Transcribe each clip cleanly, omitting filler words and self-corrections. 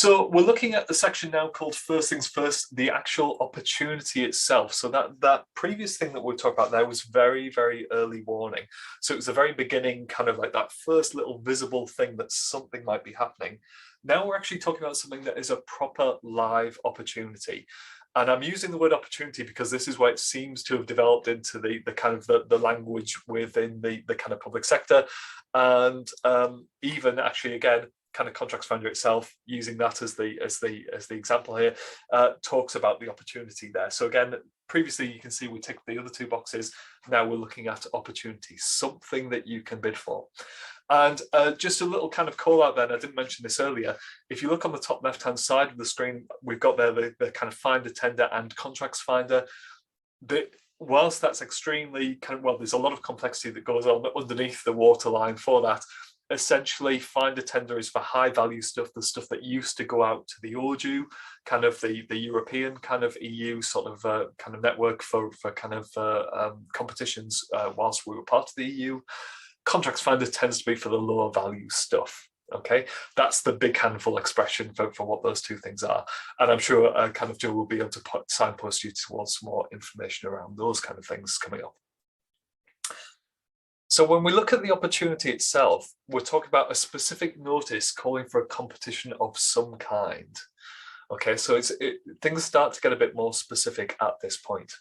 So we're looking at the section now called First Things First, the actual opportunity itself. So that previous thing that we talked about there was very, very early warning. So it was the very beginning, kind of like that first little visible thing that something might be happening. Now we're actually talking about something that is a proper live opportunity. And I'm using the word opportunity because this is where it seems to have developed into the kind of the language within the kind of public sector. And even actually, again, kind of contracts finder itself, using that as the example here, talks about the opportunity there. So again, previously you can see we ticked the other two boxes. Now we're looking at opportunity, something that you can bid for. And just a little kind of call out then, I didn't mention this earlier. If you look on the top left hand side of the screen, we've got there the kind of finder, tender and contracts finder. Whilst that's extremely kind of, well, there's a lot of complexity that goes on underneath the waterline for that. Essentially, finder tender is for high value stuff, the stuff that used to go out to the OJU, kind of the European kind of EU sort of kind of network for kind of competitions whilst we were part of the EU. Contracts finder tends to be for the lower value stuff. Okay, that's the big handful expression for what those two things are. And I'm sure kind of Joe will be able to signpost you towards some more information around those kind of things coming up. So when we look at the opportunity itself, we're talking about a specific notice calling for a competition of some kind. Okay, so things start to get a bit more specific at this point.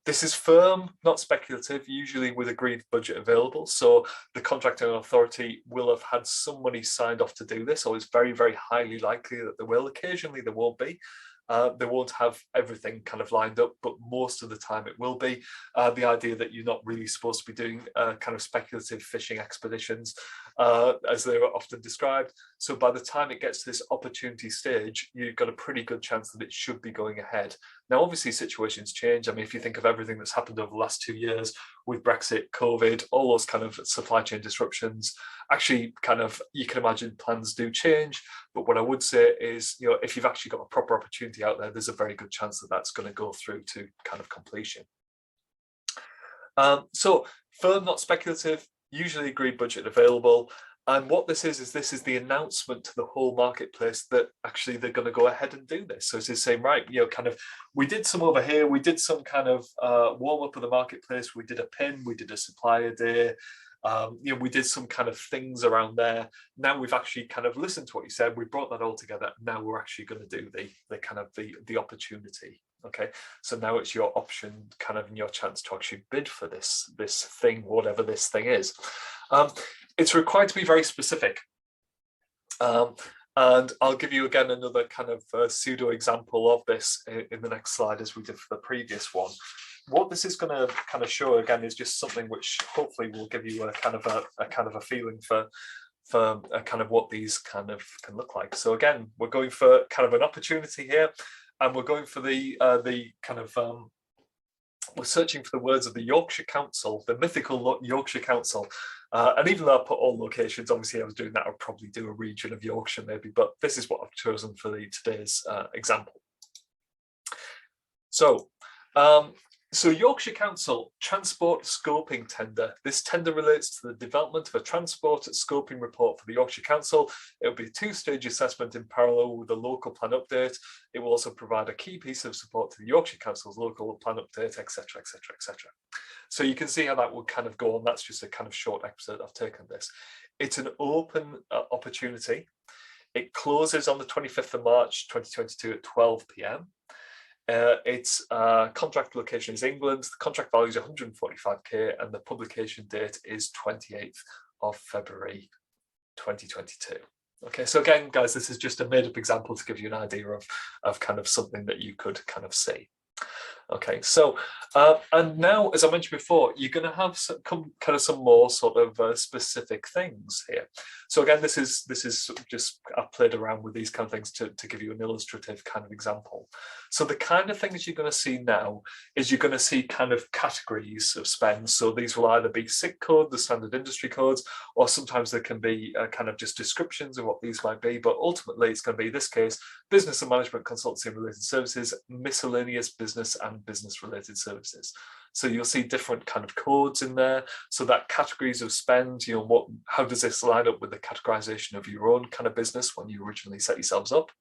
This is firm, not speculative, usually with agreed budget available. So the contracting authority will have had some money signed off to do this, or it's very, very highly likely that there will. Occasionally there won't be. They won't have everything kind of lined up, but most of the time it will be. The idea that you're not really supposed to be doing kind of speculative fishing expeditions, as they were often described. So by the time it gets to this opportunity stage, you've got a pretty good chance that it should be going ahead. Now, obviously, situations change. I mean, if you think of everything that's happened over the last 2 years with Brexit, COVID, all those kind of supply chain disruptions, actually kind of, you can imagine plans do change. But what I would say is, you know, if you've actually got a proper opportunity out there, there's a very good chance that that's going to go through to kind of completion. So firm, not speculative, usually agreed budget available. And what this is this is the announcement to the whole marketplace that actually they're going to go ahead and do this. So it's just saying, right, you know, kind of, we did some over here, we did some kind of warm up of the marketplace, we did a pin, we did a supplier day, you know, we did some kind of things around there. Now we've actually kind of listened to what you said, we brought that all together. Now we're actually going to do the kind of the opportunity. Okay, so now it's your option, kind of, in your chance to actually bid for this thing, whatever this thing is. It's required to be very specific. And I'll give you again another kind of pseudo example of this in the next slide, as we did for the previous one. What this is going to kind of show again is just something which hopefully will give you a kind of a feeling for kind of what these kind of can look like. So again, we're going for kind of an opportunity here, and we're going for the kind of we're searching for the words of the Yorkshire Council, the mythical Yorkshire Council. And even though I put all locations, obviously I was doing that, I'd probably do a region of Yorkshire maybe, but this is what I've chosen for today's example. So Yorkshire Council Transport Scoping Tender. This tender relates to the development of a transport scoping report for the Yorkshire Council. It will be a two-stage assessment in parallel with the local plan update. It will also provide a key piece of support to the Yorkshire Council's local plan update, etc., etc., etc. So you can see how that would kind of go on. That's just a kind of short episode I've taken this. It's an open opportunity. It closes on the 25th of March 2022 at 12 p.m. Its contract location is England. The contract value is 145k, and the publication date is 28th of February 2022. Okay, so again, guys, this is just a made-up example to give you an idea of kind of something that you could kind of see. Okay, so and now, as I mentioned before, you're going to have some more sort of specific things here. So again, this is just, I've played around with these kind of things to give you an illustrative kind of example. So the kind of things you're going to see now is you're going to see kind of categories of spend. So these will either be SIC code, the standard industry codes, or sometimes there can be kind of just descriptions of what these might be. But ultimately, it's going to be, in this case, business and management consultancy and related services, miscellaneous business and business related services. So you'll see different kind of codes in there. So that categories of spend, how does this line up with the categorization of your own kind of business when you originally set yourselves up?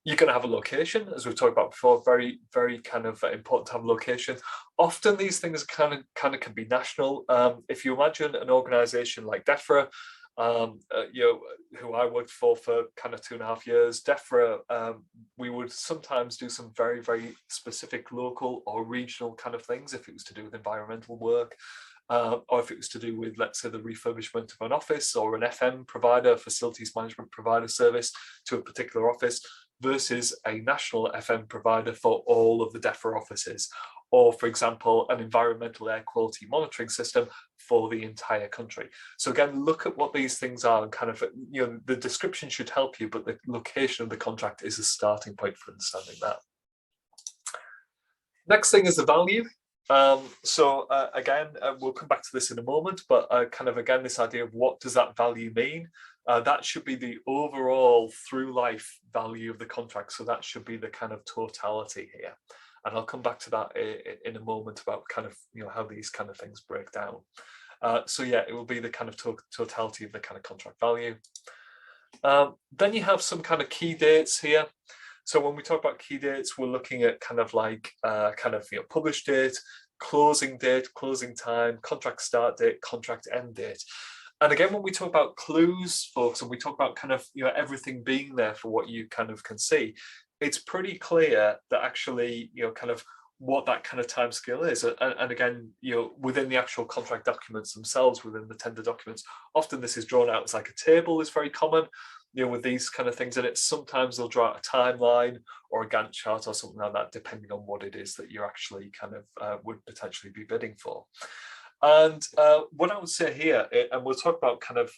You're going to have a location, as we've talked about before. Very, very kind of important to have a location. Often these things kind of can be national. If you imagine an organization like DEFRA, who I worked for kind of 2.5 years, DEFRA, we would sometimes do some very, very specific local or regional kind of things if it was to do with environmental work. Or if it was to do with, let's say, the refurbishment of an office or an FM provider, facilities management provider service to a particular office, versus a national FM provider for all of the DEFRA offices. Or, for example, an environmental air quality monitoring system for the entire country. So again, look at what these things are and kind of, the description should help you, but the location of the contract is a starting point for understanding that. Next thing is the value. Again, we'll come back to this in a moment, but again, this idea of what does that value mean? That should be the overall through life value of the contract. So that should be the kind of totality here. And I'll come back to that in a moment about kind of, how these kind of things break down. It will be the kind of totality of the kind of contract value. Then you have some kind of key dates here. So when we talk about key dates, we're looking at kind of like publish date, closing time, contract start date, contract end date. And again, when we talk about clues, folks, and we talk about kind of everything being there for what you kind of can see, it's pretty clear that actually kind of what that kind of time scale is. And again, within the actual contract documents themselves, within the tender documents, often this is drawn out as like a table is very common. With these kind of things in it, sometimes they'll draw out a timeline or a Gantt chart or something like that, depending on what it is that you're actually kind of would potentially be bidding for. And what I would say here, and we'll talk about kind of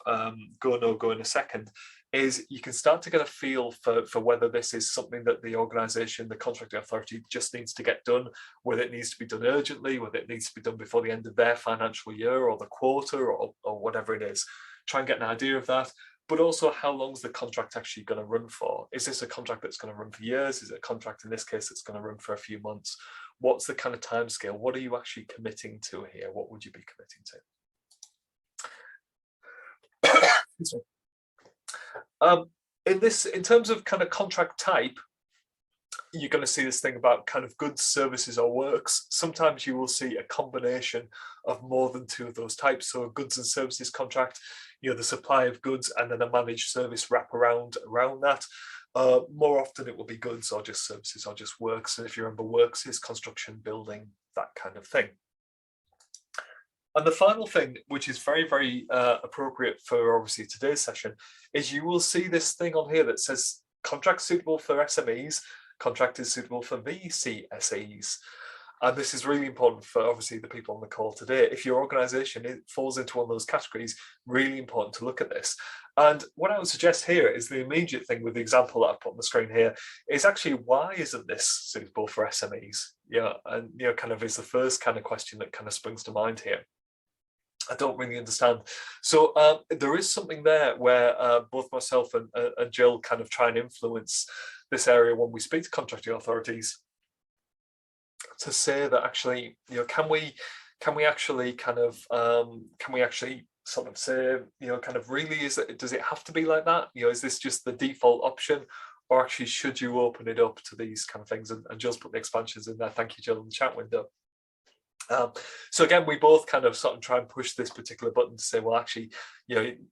go, no go in a second, is you can start to get a feel for whether this is something that the organisation, the contracting authority, just needs to get done, whether it needs to be done urgently, whether it needs to be done before the end of their financial year or the quarter or whatever it is. Try and get an idea of that. But also, how long is the contract actually going to run for? Is this a contract that's going to run for years? Is it a contract in this case that's going to run for a few months? What's the kind of time scale? What are you actually committing to here? What would you be committing to? In terms of kind of contract type, you're going to see this thing about kind of goods, services, or works. Sometimes you will see a combination of more than two of those types. So a goods and services contract, the supply of goods and then a managed service wrap around that. More often it will be goods or just services or just works. And if you remember, works is construction, building, that kind of thing. And the final thing, which is very, very appropriate for obviously today's session, is you will see this thing on here that says contract suitable for SMEs, contract is suitable for VCSEs. And this is really important for obviously the people on the call today. If your organisation falls into one of those categories, really important to look at this. And what I would suggest here is the immediate thing with the example that I've put on the screen here is actually, why isn't this suitable for SMEs? And kind of is the first kind of question that kind of springs to mind here. I don't really understand. So there is something there where both myself and Jill kind of try and influence this area when we speak to contracting authorities, to say that actually, can we actually kind of sort of say, kind of really, does it have to be like that? Is this just the default option, or actually should you open it up to these kind of things? And Jill's put the expansions in there. Thank you, Jill, in the chat window. So again, we both kind of sort of try and push this particular button to say, well, actually,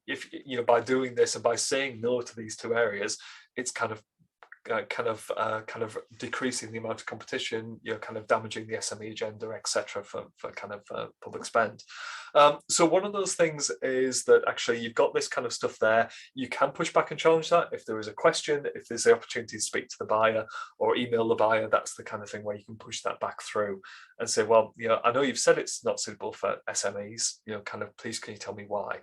if by doing this and by saying no to these two areas, it's kind of decreasing the amount of competition, kind of damaging the SME agenda, etc., for kind of public spend. So one of those things is that actually you've got this kind of stuff there. You can push back and challenge that if there is a question, if there's the opportunity to speak to the buyer or email the buyer. That's the kind of thing where you can push that back through and say, well, I know you've said it's not suitable for SMEs. Kind of, please, can you tell me why?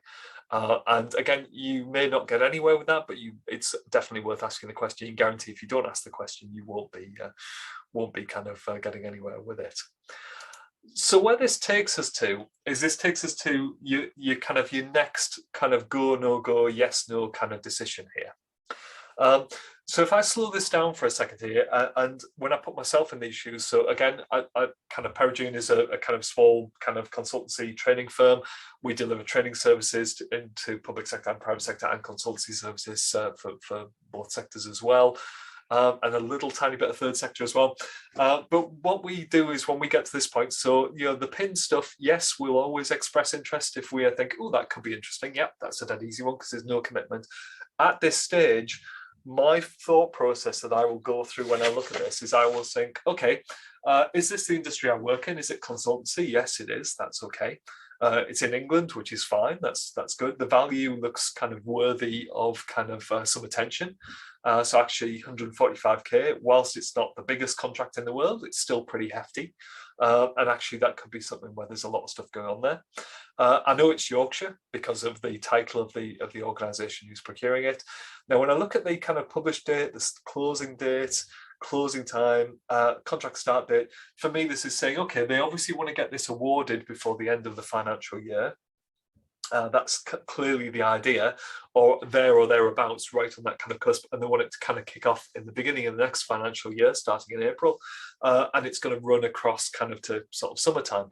And again, you may not get anywhere with that, but it's definitely worth asking the question. You can guarantee if you don't ask the question, you won't be kind of getting anywhere with it. So where this takes us to is your next kind of go, no go, yes, no kind of decision here. So if I slow this down for a second here, and when I put myself in these shoes, so again, I kind of Perigene is a kind of small kind of consultancy training firm. We deliver training services into public sector and private sector, and consultancy services for both sectors as well. And a little tiny bit of third sector as well. But what we do is when we get to this point, so, the pin stuff, yes, we'll always express interest if we think, oh, that could be interesting. Yep, that's a dead easy one because there's no commitment. At this stage, my thought process that I will go through when I look at this is I will think, okay, is this the industry I work in? Is it consultancy? Yes, it is. That's okay. It's in England, which is fine. That's good. The value looks kind of worthy of kind of some attention. So actually 145k, whilst it's not the biggest contract in the world, it's still pretty hefty. And actually that could be something where there's a lot of stuff going on there. I know it's Yorkshire because of the title of the organisation who's procuring it. Now, when I look at the kind of published date, the closing date, closing time, contract start date, for me, this is saying, okay, they obviously want to get this awarded before the end of the financial year. That's clearly the idea, or thereabouts, right on that kind of cusp, and they want it to kind of kick off in the beginning of the next financial year, starting in April, and it's going to run across kind of to sort of summertime.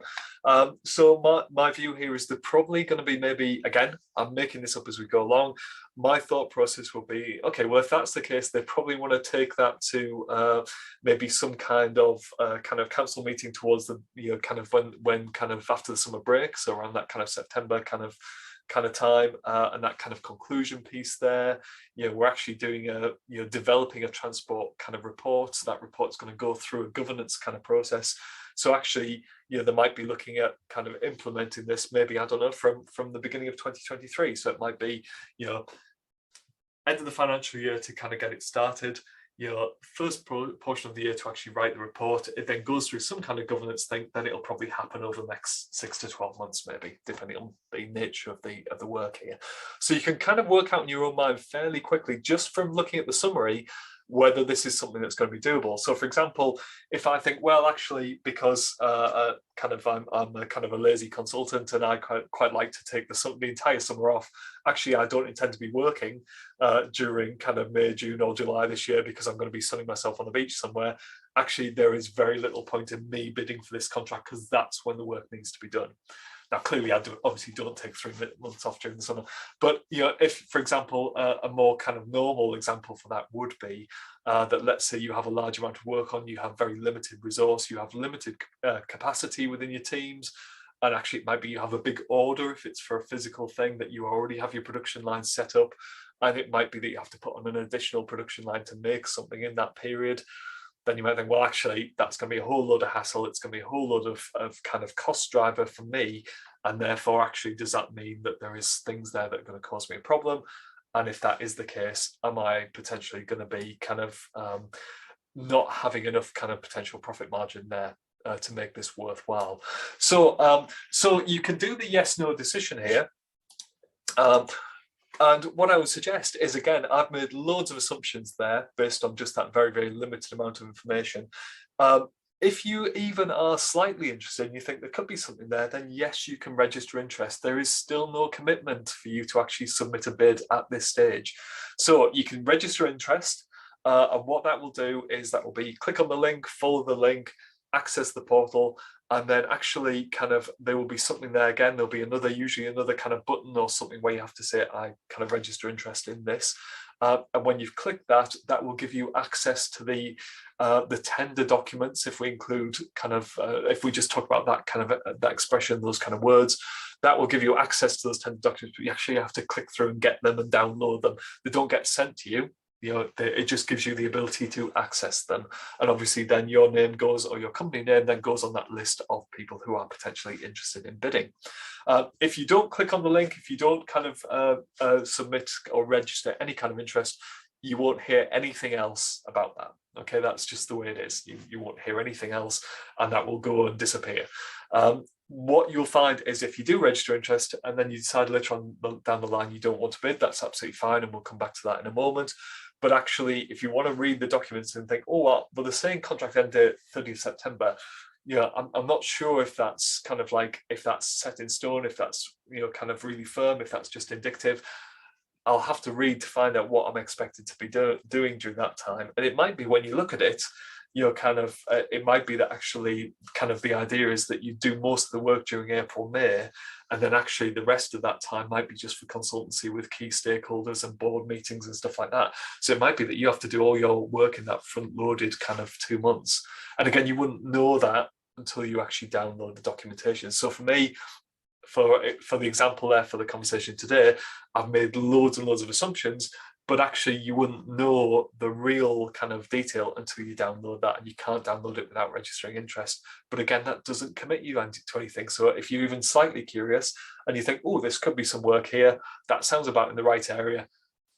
So my view here is they're probably going to be, maybe, again, I'm making this up as we go along, my thought process will be, okay, well, if that's the case, they probably want to take that to maybe some kind of council meeting towards the, kind of when kind of after the summer break, so around that kind of September kind of time, and that kind of conclusion piece there. We're actually doing developing a transport kind of report. So that report's going to go through a governance kind of process. So actually, they might be looking at kind of implementing this, maybe, I don't know, from the beginning of 2023. So it might be, end of the financial year to kind of get it started. First portion of the year to actually write the report. It then goes through some kind of governance thing. Then it'll probably happen over the next 6 to 12 months, maybe, depending on the nature of the work here. So you can kind of work out in your own mind fairly quickly, just from looking at the summary, whether this is something that's going to be doable. So, for example, if I think, well, actually, because I'm a kind of a lazy consultant and I quite like to take the entire summer off, actually, I don't intend to be working during kind of May, June or July this year because I'm going to be sunning myself on the beach somewhere. Actually, there is very little point in me bidding for this contract because that's when the work needs to be done. Now, clearly, I obviously don't take 3 months off during the summer. But, if, for example, a more kind of normal example for that would be that, let's say you have a large amount of work on, you have very limited resource, you have limited capacity within your teams, and actually it might be you have a big order if it's for a physical thing that you already have your production line set up, and it might be that you have to put on an additional production line to make something in that period. Then you might think, well, actually, that's going to be a whole load of hassle. It's going to be a whole load of kind of cost driver for me. And therefore, actually, does that mean that there is things there that are going to cause me a problem? And if that is the case, am I potentially going to be kind of not having enough kind of potential profit margin there to make this worthwhile? So you can do the yes/no decision here. And what I would suggest is, again, I've made loads of assumptions there based on just that very, very limited amount of information. If you even are slightly interested and you think there could be something there, then yes, you can register interest. There is still no commitment for you to actually submit a bid at this stage. So you can register interest. And what that will do is that will be click on the link, follow the link, access the portal, and then actually kind of there will be something there again. There'll be usually another kind of button or something where you have to say, I kind of register interest in this. And when you've clicked that, that will give you access to the tender documents. If we include kind of, if we just talk about that kind of that expression, those kind of words, that will give you access to those tender documents. But you actually have to click through and get them and download them. They don't get sent to you. It just gives you the ability to access them, and obviously then your name goes, or your company name then goes on that list of people who are potentially interested in bidding. If you don't click on the link, if you don't kind of submit or register any kind of interest, you won't hear anything else about that. Okay, that's just the way it is. You won't hear anything else, and that will go and disappear. What you'll find is if you do register interest and then you decide later on down the line you don't want to bid, that's absolutely fine, and we'll come back to that in a moment. But actually, if you want to read the documents and think, oh, well, they're saying contract end date 30th September, I'm not sure if that's kind of like, if that's set in stone, if that's, kind of really firm, if that's just indicative. I'll have to read to find out what I'm expected to be doing during that time. And it might be when you look at it, you're kind of, it might be that actually kind of the idea is that you do most of the work during April, May, and then actually the rest of that time might be just for consultancy with key stakeholders and board meetings and stuff like that. So it might be that you have to do all your work in that front-loaded kind of 2 months. And again, you wouldn't know that until you actually download the documentation. So for me, for the example there for the conversation today, I've made loads and loads of assumptions, but actually you wouldn't know the real kind of detail until you download that, and you can't download it without registering interest. But again, that doesn't commit you to anything. So if you're even slightly curious and you think, oh, this could be some work here, that sounds about in the right area,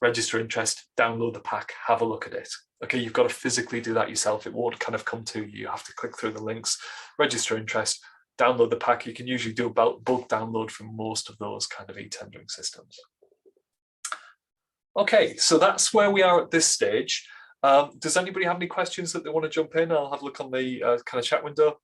register interest, download the pack, have a look at it. Okay, you've got to physically do that yourself. It won't kind of come to you. You have to click through the links, register interest, download the pack. You can usually do a bulk download from most of those kind of e-tendering systems. Okay, so that's where we are at this stage. Does anybody have any questions that they want to jump in? I'll have a look on the kind of chat window.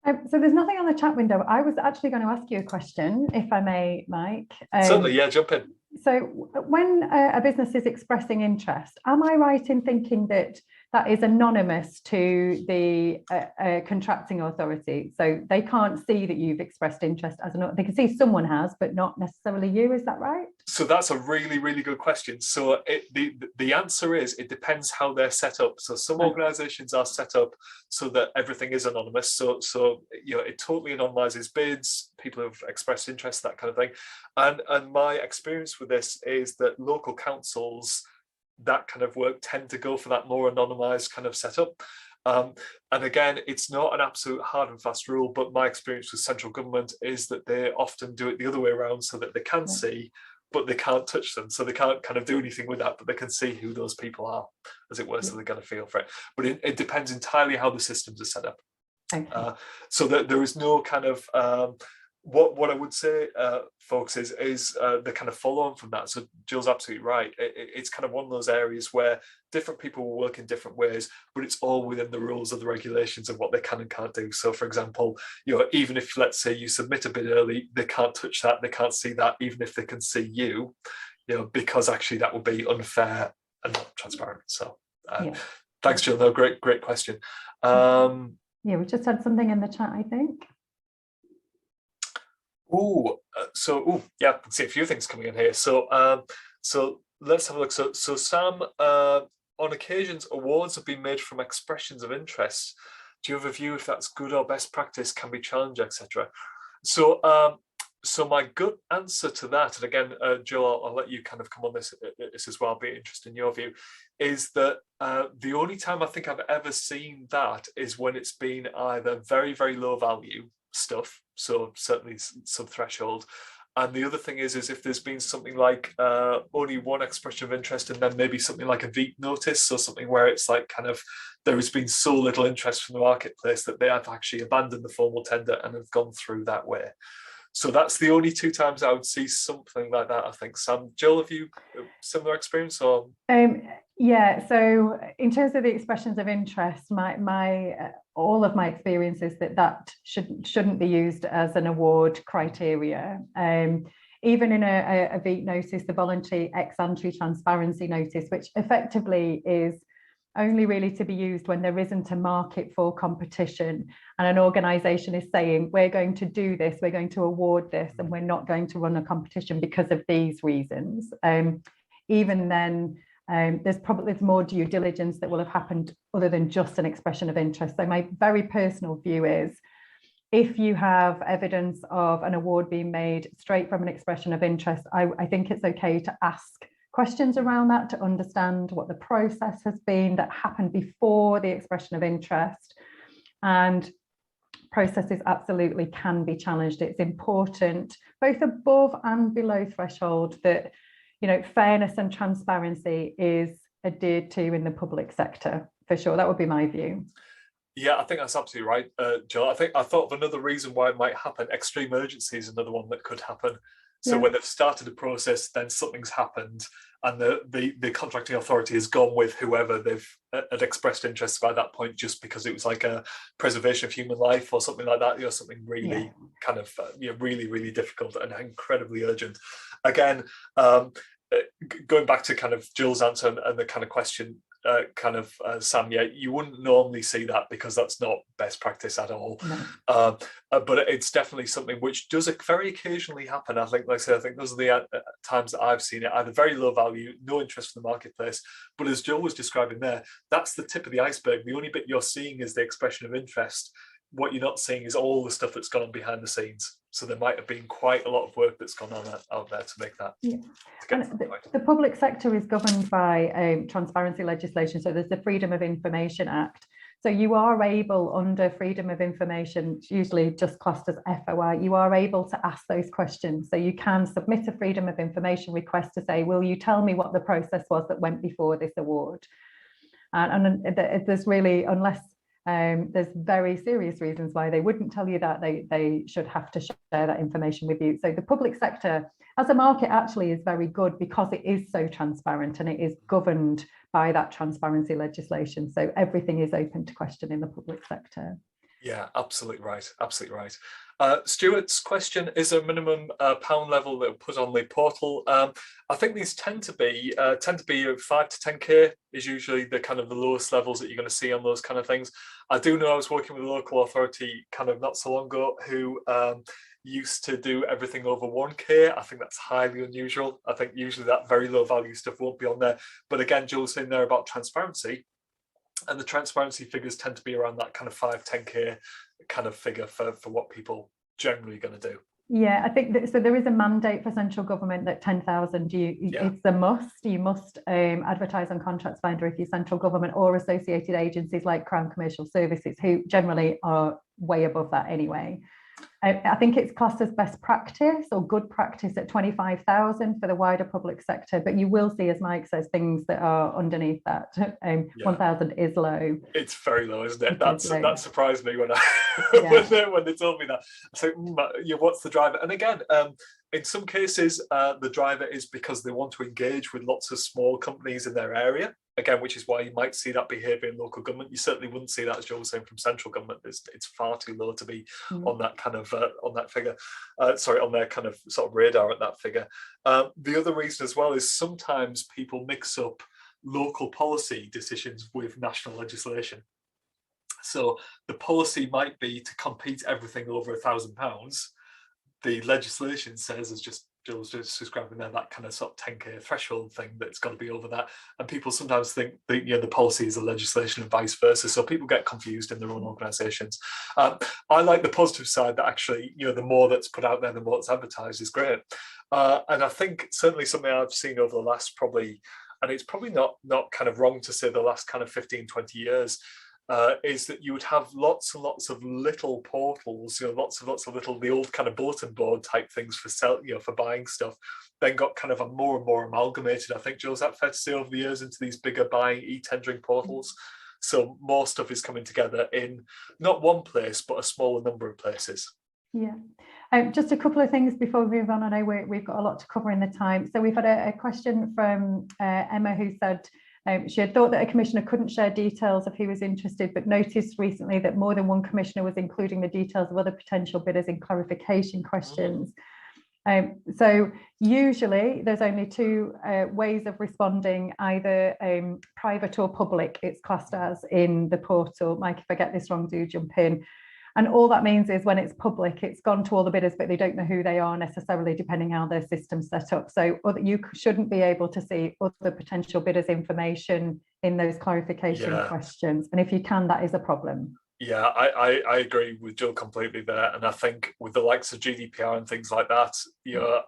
So there's nothing on the chat window. I was actually going to ask you a question, if I may, Mike. Certainly, yeah, jump in. So when a business is expressing interest, am I right in thinking that that is anonymous to the contracting authority? So they can't see that you've expressed interest as they can see someone has, but not necessarily you. Is that right? So that's a really, really good question. So the answer is it depends how they're set up. So some organizations are set up so that everything is anonymous. So you know, it totally anonymizes bids, people who've expressed interest, that kind of thing. And my experience with this is that local councils, that kind of work, tend to go for that more anonymized kind of setup. And again, it's not an absolute hard and fast rule, but my experience with central government is that they often do it the other way around, so that they can see, but they can't touch them. So they can't kind of do anything with that, but they can see who those people are, as it were, so they're going to feel for it. But it depends entirely how the systems are set up. Okay. So that there is no kind of what I would say, folks, is the kind of follow on from that. So Jill's absolutely right. It's kind of one of those areas where different people will work in different ways, but it's all within the rules of the regulations of what they can and can't do. So, for example, you know, even if, let's say, you submit a bid early, they can't touch that, they can't see that, even if they can see you, you know, because actually that would be unfair and not transparent. So, thanks, Jill. No, great question. Yeah, we just had something in the chat, I think. Yeah, I can see a few things coming in here. So let's have a look. So Sam, on occasions, awards have been made from expressions of interest. Do you have a view if that's good or best practice, can be challenged, etc.? So my gut answer to that, and again, Joe, I'll let you kind of come on this as well, be interested in your view, is that the only time I think I've ever seen that is when it's been either very, very low value stuff, so certainly sub-threshold, and the other thing is if there's been something like only one expression of interest and then maybe something like a VEEP notice, so something where it's like kind of there has been so little interest from the marketplace that they have actually abandoned the formal tender and have gone through that way. So that's the only two times I would see something like that, I think. Sam, Jill, have you a similar experience? Or yeah, so in terms of the expressions of interest, all of my experience is that shouldn't be used as an award criteria. Even in a VEEP notice, the voluntary ex-ante transparency notice, which effectively is only really to be used when there isn't a market for competition and an organisation is saying, we're going to do this, we're going to award this, and we're not going to run a competition because of these reasons. Even then, there's more due diligence that will have happened other than just an expression of interest. So my very personal view is, if you have evidence of an award being made straight from an expression of interest, I think it's okay to ask questions around that to understand what the process has been that happened before the expression of interest. And processes absolutely can be challenged. It's important, both above and below threshold, that, you know, fairness and transparency is adhered to in the public sector, for sure. That would be my view. Yeah, I think that's absolutely right, Jill. I thought of another reason why it might happen. Extreme urgency is another one that could happen. So when they've started a process, then something's happened, and the contracting authority has gone with whoever they've had expressed interest by that point, just because it was like a preservation of human life or something like that, you know, something really kind of really, really difficult and incredibly urgent. again, going back to kind of Jill's answer and the kind of question, Sam, yeah, you wouldn't normally see that because that's not best practice at all. No. But it's definitely something which does very occasionally happen. I think, like I said, I think those are the times that I've seen it, either very low value, no interest in the marketplace. But as Jill was describing there, that's the tip of the iceberg. The only bit you're seeing is the expression of interest. What you're not seeing is all the stuff that's gone on behind the scenes. So there might have been quite a lot of work that's gone on out there to make that. Yeah. The public sector is governed by transparency legislation. So there's the Freedom of Information Act. So you are able, under Freedom of Information, usually just classed as FOI, you are able to ask those questions. So you can submit a Freedom of Information request to say, will you tell me what the process was that went before this award? And there's really, unless there's very serious reasons why they wouldn't tell you that, they should have to share that information with you. So the public sector as a market actually is very good because it is so transparent and it is governed by that transparency legislation. So everything is open to question in the public sector. Yeah, absolutely right. Absolutely right. Stuart's question, is there a minimum pound level that will put on the portal? I think these tend to be 5 to 10k is usually the kind of the lowest levels that you're going to see on those kind of things. I do know I was working with a local authority kind of not so long ago who used to do everything over 1k. I think that's highly unusual. I think usually that very low value stuff won't be on there. But again, Joel's saying there about transparency. And the transparency figures tend to be around that kind of 5-10k kind of figure for what people generally going to do. Yeah, I think that, so there is a mandate for central government that 10,000, it's a must. You must advertise on Contracts Finder if you're central government or associated agencies like Crown Commercial Services, who generally are way above that anyway. I think it's classed as best practice or good practice at 25,000 for the wider public sector, but you will see, as Mike says, things that are underneath that. 1,000 is low. It's very low, isn't it? That surprised me when when they told me that. I said, what's the driver? And again, in some cases, the driver is because they want to engage with lots of small companies in their area. Again, which is why you might see that behaviour in local government. You certainly wouldn't see that, as Joe was saying, from central government. It's far too low to be on that kind of on that figure. On their kind of sort of radar at that figure. The other reason as well is sometimes people mix up local policy decisions with national legislation. So the policy might be to compete everything over £1,000. The legislation says, as just Jill's just describing there, that kind of sort of 10k threshold thing that's got to be over that, and people sometimes think that the policy is the legislation and vice versa, so people get confused in their own organisations. I like the positive side that actually the more that's put out there, the more it's advertised is great, and I think certainly something I've seen over the last probably, and it's probably not kind of wrong to say the last kind of 15-20 years, is that you would have lots and lots of little portals, lots of little, the old kind of bulletin board type things for for buying stuff, then got kind of a more and more amalgamated. I think, Jill, is that fair to say, over the years into these bigger buying e-tendering portals? So more stuff is coming together in not one place, but a smaller number of places. Yeah. Just a couple of things before we move on. I know we've got a lot to cover in the time. So we've had a question from Emma, who said, she had thought that a commissioner couldn't share details of who was interested, but noticed recently that more than one commissioner was including the details of other potential bidders in clarification questions. So usually there's only two ways of responding, either private or public, it's classed as in the portal. Mike, if I get this wrong, do jump in. And all that means is when it's public, it's gone to all the bidders, but they don't know who they are necessarily, depending how their system's set up. So you shouldn't be able to see other potential bidders' information in those clarification questions. And if you can, that is a problem. Yeah, I agree with Jill completely there. And I think with the likes of GDPR and things like that,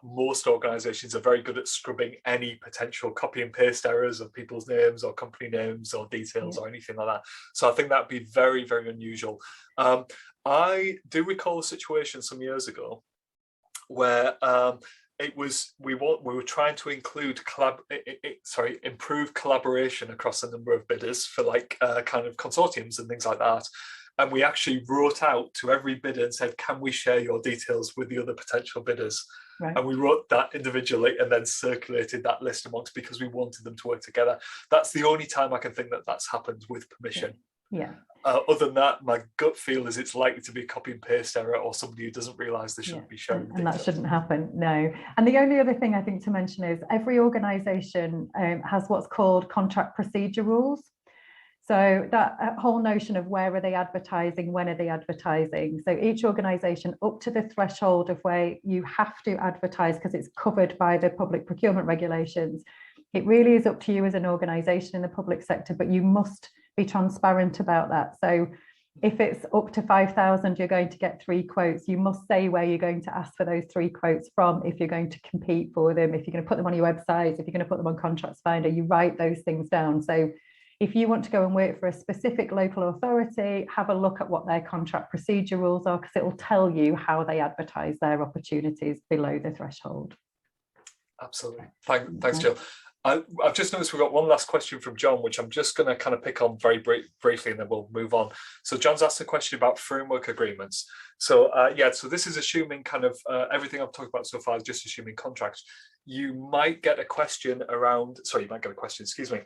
most organisations are very good at scrubbing any potential copy and paste errors of people's names or company names or details or anything like that. So I think that'd be very, very unusual. I do recall a situation some years ago where we were trying to include improve collaboration across a number of bidders for kind of consortiums and things like that. And we actually wrote out to every bidder and said, can we share your details with the other potential bidders? Right. And we wrote that individually and then circulated that list amongst, because we wanted them to work together. That's the only time I can think that that's happened with permission. Yeah. Other than that, my gut feel is it's likely to be a copy and paste error or somebody who doesn't realise they shouldn't be showing and that shouldn't happen, no. And the only other thing I think to mention is every organisation has what's called contract procedure rules. So that whole notion of where are they advertising, when are they advertising? So each organisation up to the threshold of where you have to advertise because it's covered by the public procurement regulations. It really is up to you as an organisation in the public sector, but you must be transparent about that. So if it's up to 5,000, you're going to get 3 quotes. You must say where you're going to ask for those 3 quotes from if you're going to compete for them, if you're going to put them on your website, if you're going to put them on Contracts Finder, you write those things down. So if you want to go and work for a specific local authority, have a look at what their contract procedure rules are, because it will tell you how they advertise their opportunities below the threshold. Absolutely. Thanks, Jill. I've just noticed we've got one last question from John, which I'm just going to kind of pick on very briefly, and then we'll move on. So John's asked a question about framework agreements. So yeah, so this is assuming kind of everything I've talked about so far is just assuming contracts. You might get a question around, sorry, you might get a question, excuse me.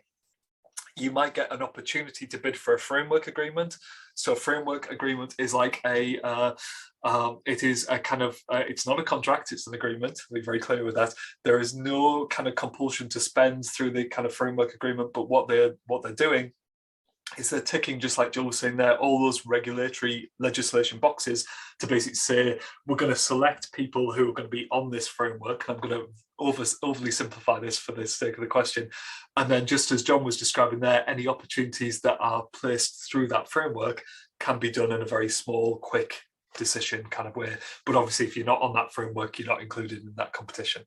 You might get an opportunity to bid for a framework agreement. So a framework agreement is like it is a kind of, it's not a contract, it's an agreement. We're very clear with that. There is no kind of compulsion to spend through the kind of framework agreement, but what they're doing is they're ticking, just like Jill was saying there, all those regulatory legislation boxes to basically say, we're going to select people who are going to be on this framework. And I'm going to overly simplify this for the sake of the question. And then just as John was describing there, any opportunities that are placed through that framework can be done in a very small, quick decision kind of way. But obviously, if you're not on that framework, you're not included in that competition.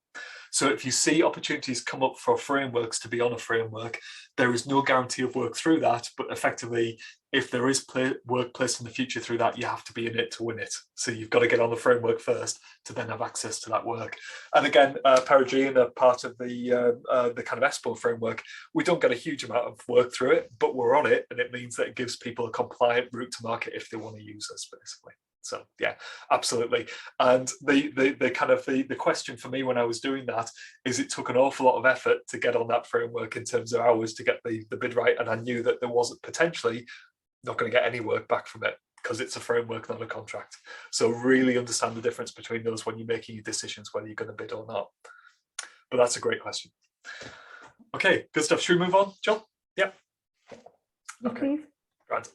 So if you see opportunities come up for frameworks to be on a framework, there is no guarantee of work through that, but effectively, if there is work placed in the future through that, you have to be in it to win it. So you've got to get on the framework first to then have access to that work. And again, Paragean are part of the kind of ESPO framework. We don't get a huge amount of work through it, but we're on it, and it means that it gives people a compliant route to market if they want to use us, basically. So yeah, absolutely. And the kind of the question for me when I was doing that is it took an awful lot of effort to get on that framework in terms of hours to get the bid right. And I knew that there wasn't potentially not going to get any work back from it because it's a framework, not a contract. So really understand the difference between those when you're making your decisions whether you're going to bid or not. But that's a great question. Okay, good stuff. Should we move on, John? Yep. Okay. Right.